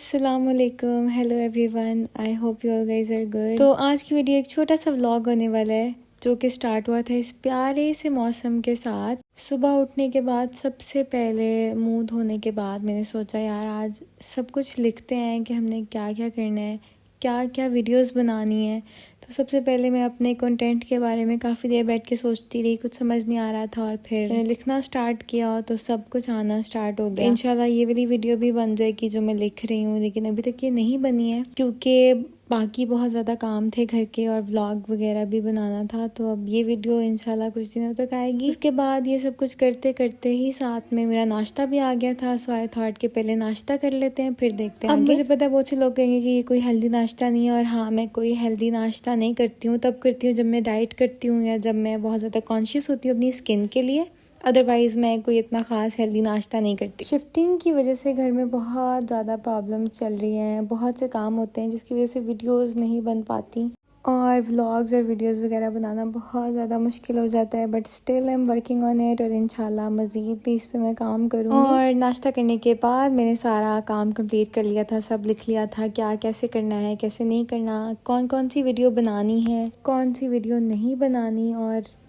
अस्सलामुअलैकुम, hello everyone, I hope you all guys are good. तो आज की वीडियो एक छोटा सा व्लॉग होने वाला है जो कि स्टार्ट हुआ था इस प्यारे से मौसम के साथ। सुबह उठने के बाद सबसे पहले मुंह धोने के बाद मैंने सोचा यार आज सब कुछ लिखते हैं कि हमने क्या क्या करना है, क्या क्या वीडियोस बनानी है। तो सबसे पहले मैं अपने कंटेंट के बारे में काफ़ी देर बैठ के सोचती रही, कुछ समझ नहीं आ रहा था और फिर मैंने लिखना स्टार्ट किया तो सब कुछ आना स्टार्ट हो गया। इंशाल्लाह ये वाली वीडियो भी बन जाएगी जो मैं लिख रही हूँ, लेकिन अभी तक ये नहीं बनी है क्योंकि बाकी बहुत ज़्यादा काम थे घर के और व्लॉग वगैरह भी बनाना था। तो अब ये वीडियो इंशाल्लाह कुछ दिनों तक आएगी। उसके बाद ये सब कुछ करते करते ही साथ में मेरा नाश्ता भी आ गया था। सो आई थॉट कि पहले नाश्ता कर लेते हैं फिर देखते हैं अब आगे। मुझे पता है बहुत से लोग कहेंगे कि ये कोई हेल्दी नाश्ता नहीं है, और हाँ मैं कोई हेल्दी नाश्ता नहीं करती हूँ, तब करती हूँ जब मैं डाइट करती हूँ या जब मैं बहुत ज़्यादा कॉन्शियस होती हूँ अपनी स्किन के लिए। अदरवाइज़ मैं कोई इतना ख़ास हेल्दी नाश्ता नहीं करती। शिफ्टिंग की वजह से घर में बहुत ज़्यादा प्रॉब्लम्स चल रही हैं, बहुत से काम होते हैं जिसकी वजह से वीडियोस नहीं बन पाती और व्लॉग्स और वीडियोस वगैरह बनाना बहुत ज़्यादा मुश्किल हो जाता है। But still I am working on it और इंशाल्लाह मज़ीद भी इस पे मैं काम करूँगी। और नाश्ता करने के बाद मैंने सारा काम कंप्लीट कर लिया था, सब लिख लिया था क्या कैसे करना है, कैसे नहीं करना, कौन कौन सी वीडियो बनानी है, कौन सी वीडियो नहीं बनानी।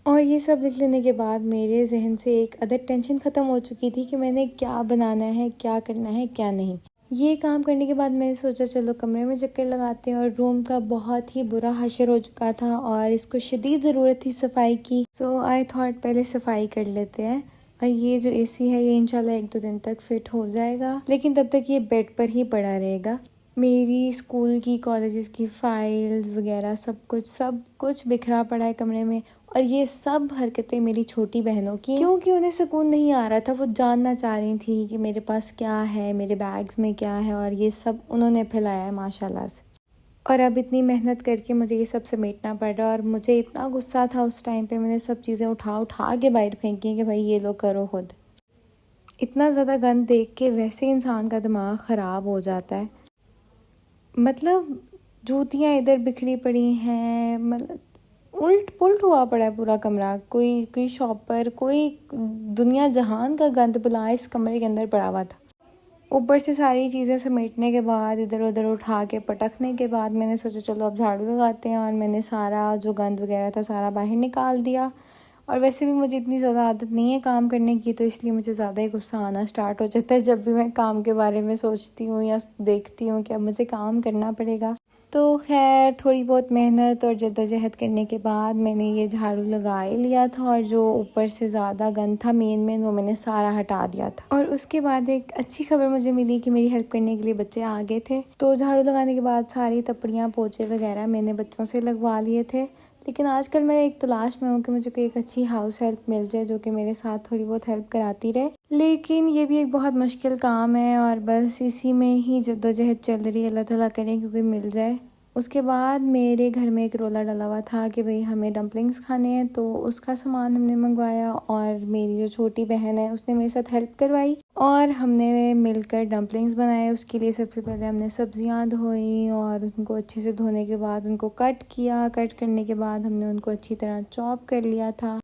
और ये सब लिख लेने के बाद मेरे जहन से एक अदर टेंशन ख़त्म हो चुकी थी कि मैंने क्या बनाना है, क्या करना है, क्या नहीं। ये काम करने के बाद मैंने सोचा चलो कमरे में चक्कर लगाते हैं, और रूम का बहुत ही बुरा हशर हो चुका था और इसको शदीद ज़रूरत थी सफाई की। सो आई थॉट पहले सफाई कर लेते हैं। और ये जो एसी है ये इंशाल्लाह 1-2 दिन तक फिट हो जाएगा, लेकिन तब तक ये बेड पर ही पड़ा रहेगा। मेरी स्कूल की, कॉलेजेस की फ़ाइल्स वगैरह सब कुछ बिखरा पड़ा है कमरे में। और ये सब हरकतें मेरी छोटी बहनों की, क्योंकि उन्हें सुकून नहीं आ रहा था, वो जानना चाह रही थी कि मेरे पास क्या है, मेरे बैग्स में क्या है, और ये सब उन्होंने फैलाया है माशाल्लाह से। और अब इतनी मेहनत करके मुझे ये सब समेटना पड़ रहा है और मुझे इतना गुस्सा था उस टाइम पे, मैंने सब चीज़ें उठा के बाहर फेंकी कि भाई ये लो करो खुद। इतना ज़्यादा गंद देख के वैसे इंसान का दिमाग ख़राब हो जाता है। मतलब जूतियाँ इधर बिखरी पड़ी हैं, मतलब उल्ट पुल्ट हुआ पड़ा है पूरा कमरा। कोई शॉपर, कोई दुनिया जहान का गंद बुला इस कमरे के अंदर पड़ा हुआ था। ऊपर से सारी चीज़ें समेटने के बाद, इधर उधर उठा के पटकने के बाद मैंने सोचा चलो अब झाड़ू लगाते हैं, और मैंने सारा जो गंद वगैरह था सारा बाहर निकाल दिया। और वैसे भी मुझे इतनी ज़्यादा आदत नहीं है काम करने की, तो इसलिए मुझे ज़्यादा ही गुस्सा आना स्टार्ट हो जाता है जब भी मैं काम के बारे में सोचती हूँ या देखती हूँ कि अब मुझे काम करना पड़ेगा। तो खैर थोड़ी बहुत मेहनत और जद्दोजहद करने के बाद मैंने ये झाड़ू लगा ही लिया था, और जो ऊपर से ज़्यादा गंद था मेन वो मैंने सारा हटा दिया था। और उसके बाद एक अच्छी खबर मुझे मिली कि मेरी हेल्प करने के लिए बच्चे आ गए थे। तो झाड़ू लगाने के बाद सारी तपड़ियाँ पोछे वगैरह मैंने बच्चों से लगवा लिए थे। लेकिन आजकल मैं एक तलाश में हूँ कि मुझे कोई एक अच्छी हाउस हेल्प मिल जाए जो कि मेरे साथ थोड़ी बहुत हेल्प कराती रहे। लेकिन ये भी एक बहुत मुश्किल काम है और बस इसी में ही जद्दोजहद चल रही है। अल्लाह ताला करे कि कोई मिल जाए। उसके बाद मेरे घर में एक रोला डला हुआ था कि भाई हमें डम्पलिंग्स खाने हैं, तो उसका सामान हमने मंगवाया और मेरी जो छोटी बहन है उसने मेरे साथ हेल्प करवाई और हमने मिलकर डम्पलिंग्स बनाए। उसके लिए सबसे पहले हमने सब्जियां धोई और उनको अच्छे से धोने के बाद उनको कट किया। कट करने के बाद हमने उनको अच्छी तरह चॉप कर लिया था।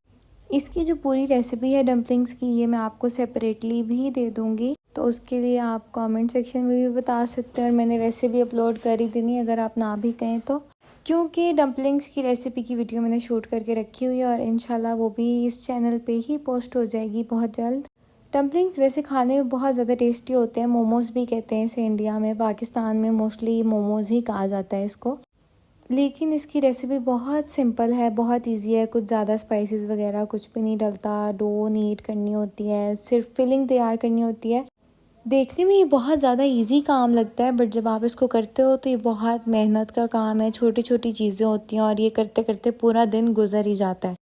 इसकी जो पूरी रेसिपी है डम्पलिंग्स की, ये मैं आपको सेपरेटली भी दे दूँगी, तो उसके लिए आप कमेंट सेक्शन में भी बता सकते हैं। और मैंने वैसे भी अपलोड कर ही देनी अगर आप ना भी कहें तो, क्योंकि डम्पलिंग्स की रेसिपी की वीडियो मैंने शूट करके रखी हुई है और इंशाल्लाह वो भी इस चैनल पे ही पोस्ट हो जाएगी बहुत जल्द। डम्पलिंग्स वैसे खाने में बहुत ज़्यादा टेस्टी होते हैं। मोमोज़ भी कहते हैं इसे इंडिया में, पाकिस्तान में मोस्टली मोमोज़ ही कहा जाता है इसको। लेकिन इसकी रेसिपी बहुत सिंपल है, बहुत इजी है, कुछ ज़्यादा स्पाइसेस वगैरह कुछ भी नहीं डलता। डो नीड करनी होती है, सिर्फ फिलिंग तैयार करनी होती है। देखने में ये बहुत ज़्यादा इजी काम लगता है, बट जब आप इसको करते हो तो ये बहुत मेहनत का काम है। छोटी छोटी चीज़ें होती हैं और ये करते करते पूरा दिन गुजर ही जाता है।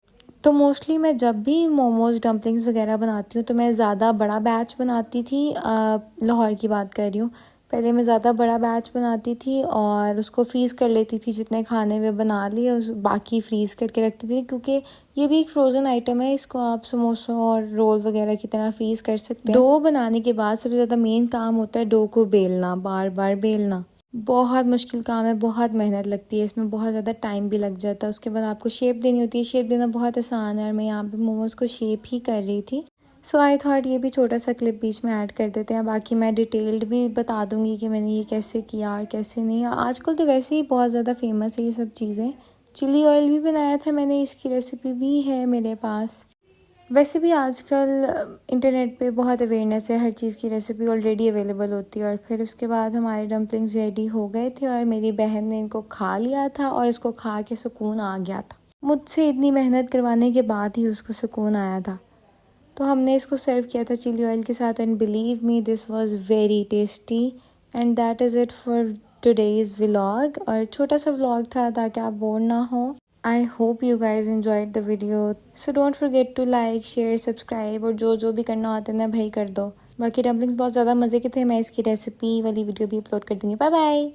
तो मोस्टली मैं जब भी मोमोज़ डम्पलिंग्स वगैरह बनाती हूँ तो मैं ज़्यादा बड़ा बैच बनाती थी। लाहौर की बात कर रही हूँ। पहले मैं ज़्यादा बड़ा बैच बनाती थी और उसको फ्रीज़ कर लेती थी, जितने खाने में बना लिए उस बाकी फ्रीज़ करके रखती थी, क्योंकि ये भी एक फ्रोज़न आइटम है। इसको आप समोसों और रोल वगैरह की तरह फ्रीज़ कर सकते हैं। डो बनाने के बाद सबसे ज़्यादा मेन काम होता है डो को बेलना, बार बार बेलना। बहुत मुश्किल काम है, बहुत मेहनत लगती है इसमें, बहुत ज़्यादा टाइम भी लग जाता है। उसके बाद आपको शेप देनी होती है। शेप देना बहुत आसान है और मैं यहाँ पे मोमोज़ को शेप ही कर रही थी। सो आई थॉट ये भी छोटा सा क्लिप बीच में ऐड कर देते हैं। बाकी मैं डिटेल्ड भी बता दूंगी कि मैंने ये कैसे किया और कैसे नहीं। आजकल तो वैसे ही बहुत ज़्यादा फेमस है ये सब चीज़ें। चिली ऑयल भी बनाया था मैंने, इसकी रेसिपी भी है मेरे पास। वैसे भी आजकल इंटरनेट पे बहुत अवेयरनेस है, हर चीज़ की रेसिपी ऑलरेडी अवेलेबल होती है। और फिर उसके बाद हमारे डम्पलिंग्स रेडी हो गए थे और मेरी बहन ने इनको खा लिया था और उसको खा के सुकून आ गया था। मुझसे इतनी मेहनत करवाने के बाद ही उसको सुकून आया था। तो हमने इसको सर्व किया था चिली ऑयल के साथ and believe me this was very tasty. And that is it for today's vlog. और छोटा सा व्लॉग था ताकि आप बोर ना हो। I hope you guys enjoyed the video. So don't forget to like, share, subscribe और जो भी करना होता है ना भाई कर दो। बाकी डम्पलिंग्स बहुत ज़्यादा मज़े के थे। मैं इसकी रेसिपी वाली वीडियो भी अपलोड कर दूँगी। Bye bye.